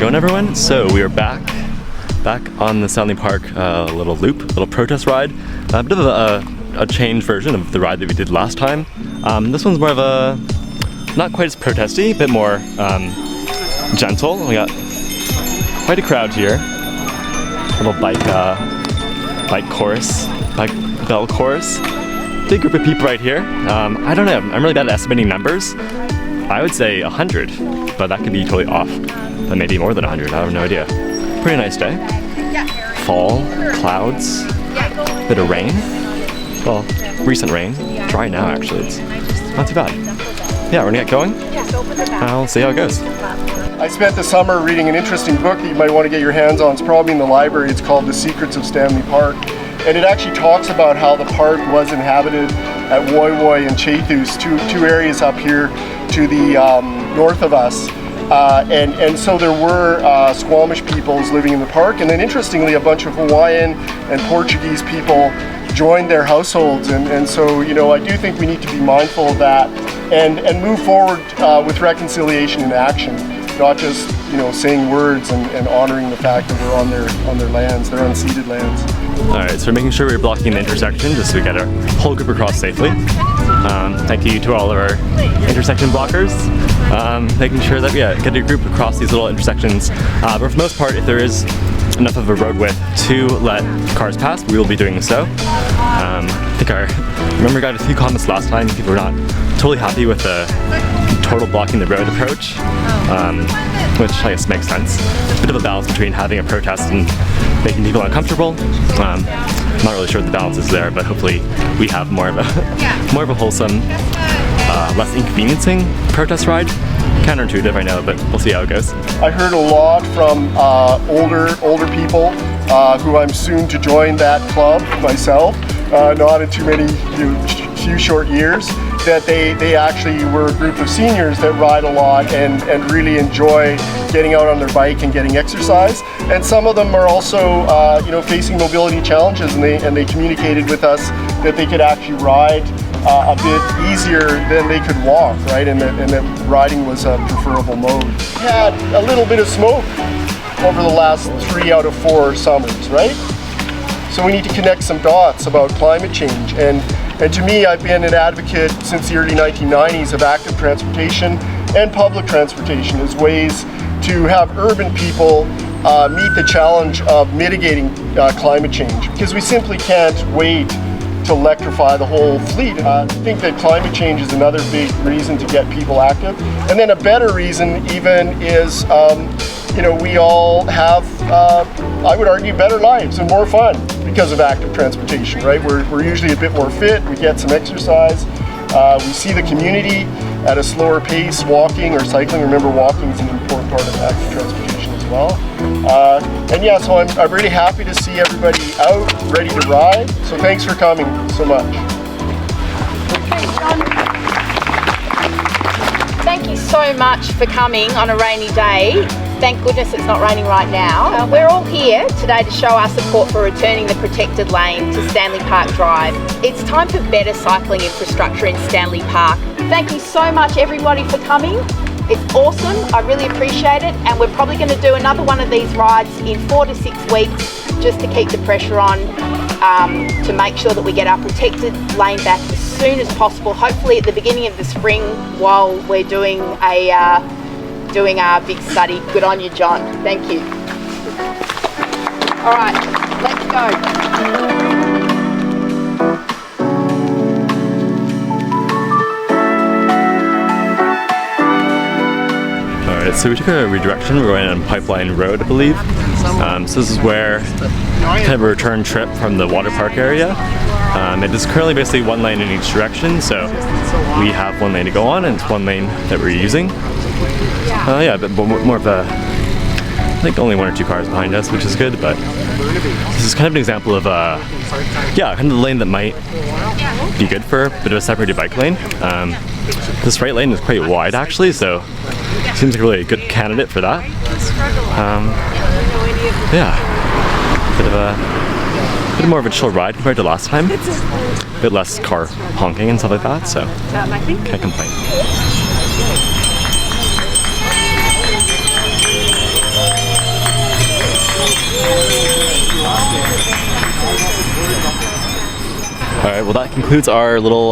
going, everyone? So we are back on the Stanley Park little loop, little protest ride. A bit of a changed version of the ride that we did last time. This one's more of a, not quite as protesty, a bit more gentle. We got quite a crowd here. Little bike bell chorus. Big group of people right here. I don't know, I'm really bad at estimating numbers. I would say 100, but that could be totally off. But maybe more than 100, I have no idea. Pretty nice day. Fall, clouds, bit of rain. Well, recent rain. Dry now, actually. It's not too bad. Yeah, we're gonna get going. I'll see how it goes. I spent the summer reading an interesting book that you might want to get your hands on. It's probably in the library. It's called The Secrets of Stanley Park. And it actually talks about how the park was inhabited at Woy Woy and Chathus, two areas up here to the north of us. And so there were Squamish peoples living in the park, and then interestingly a bunch of Hawaiian and Portuguese people joined their households, and so, you know, I do think we need to be mindful of that and move forward with reconciliation in action, not just, you know, saying words and honoring the fact that we're on their lands, their unceded lands. Alright, so we're making sure we're blocking the intersection just so we get our whole group across safely. Thank you to all of our intersection blockers. Making sure that we get a group across these little intersections. But for the most part, if there is enough of a road width to let cars pass, we will be doing so. I think remember I got a few comments last time. People were not totally happy with the total blocking the road approach, which I guess makes sense. A bit of a balance between having a protest and making people uncomfortable. I'm not really sure what the balance is there, but hopefully we have more of a wholesome, less inconveniencing protest ride. Counterintuitive, I know, but we'll see how it goes. I heard a lot from older people who I'm soon to join that club myself, not in too many few short years, that they actually were a group of seniors that ride a lot and really enjoy getting out on their bike and getting exercise. And some of them are also facing mobility challenges, and they communicated with us that they could actually ride a bit easier than they could walk, right? And that riding was a preferable mode. We had a little bit of smoke over the last 3 out of 4 summers, right? So we need to connect some dots about climate change. And to me, I've been an advocate since the early 1990s of active transportation and public transportation as ways to have urban people meet the challenge of mitigating climate change, because we simply can't wait to electrify the whole fleet. I think that climate change is another big reason to get people active. And then a better reason even is, we all have, I would argue, better lives and more fun because of active transportation, right? We're usually a bit more fit, we get some exercise, we see the community at a slower pace, walking or cycling. Remember, walking is an important part of active transportation as well. And yeah, so I'm really happy to see everybody out, ready to ride. So thanks for coming so much. Thank you so much for coming on a rainy day. Thank goodness it's not raining right now. We're all here today to show our support for returning the protected lane to Stanley Park Drive. It's time for better cycling infrastructure in Stanley Park. Thank you so much, everybody, for coming. It's awesome, I really appreciate it, and we're probably going to do another one of these rides in 4 to 6 weeks just to keep the pressure on, to make sure that we get our protected lane back as soon as possible, hopefully at the beginning of the spring while we're doing our big study. Good on you, John. Thank you. All right, let's go. So we took a redirection. We're going on Pipeline Road, I believe. So this is where kind of a return trip from the water park area. It is currently basically 1 lane in each direction, so we have 1 lane to go on, and it's 1 lane that we're using. Yeah, but more of a, I think only 1 or 2 cars behind us, which is good, but this is kind of an example of kind of the lane that might be good for a bit of a separated bike lane. This right lane is quite wide actually, so it seems like a really good candidate for that. Bit more of a chill ride compared to last time. A bit less car honking and stuff like that, so can't complain. well, that concludes our little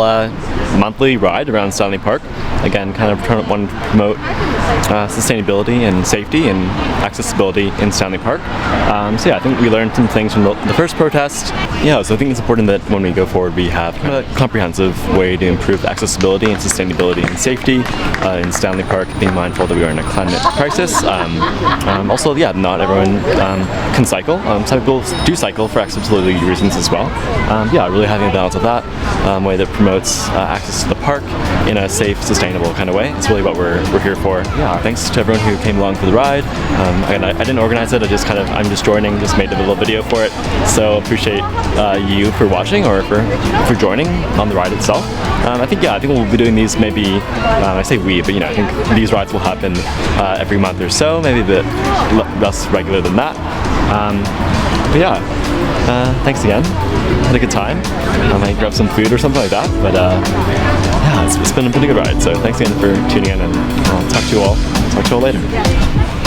monthly ride around Stanley Park. Again, kind of want to promote sustainability and safety and accessibility in Stanley Park. So yeah, I think we learned some things from the first protest. Yeah, so I think it's important that when we go forward, we have a comprehensive way to improve accessibility and sustainability and safety in Stanley Park, being mindful that we are in a climate crisis. Also, yeah, not everyone can cycle. Some people do cycle for accessibility reasons as well. Yeah, really having a balance of that way that promotes access to the park in a safe, sustainable kind of way. It's really what we're here for. Yeah, thanks to everyone who came along for the ride. Again, I didn't organize it. I'm just joining. Just made a little video for it. So appreciate you for watching or for joining on the ride itself. I think we'll be doing these maybe. I say we, but I think these rides will happen every month or so. Maybe a bit less regular than that. But yeah, thanks again. Had a good time. I might grab some food or something like that. But yeah, it's been a pretty good ride. So thanks again for tuning in, and I'll talk to you all later.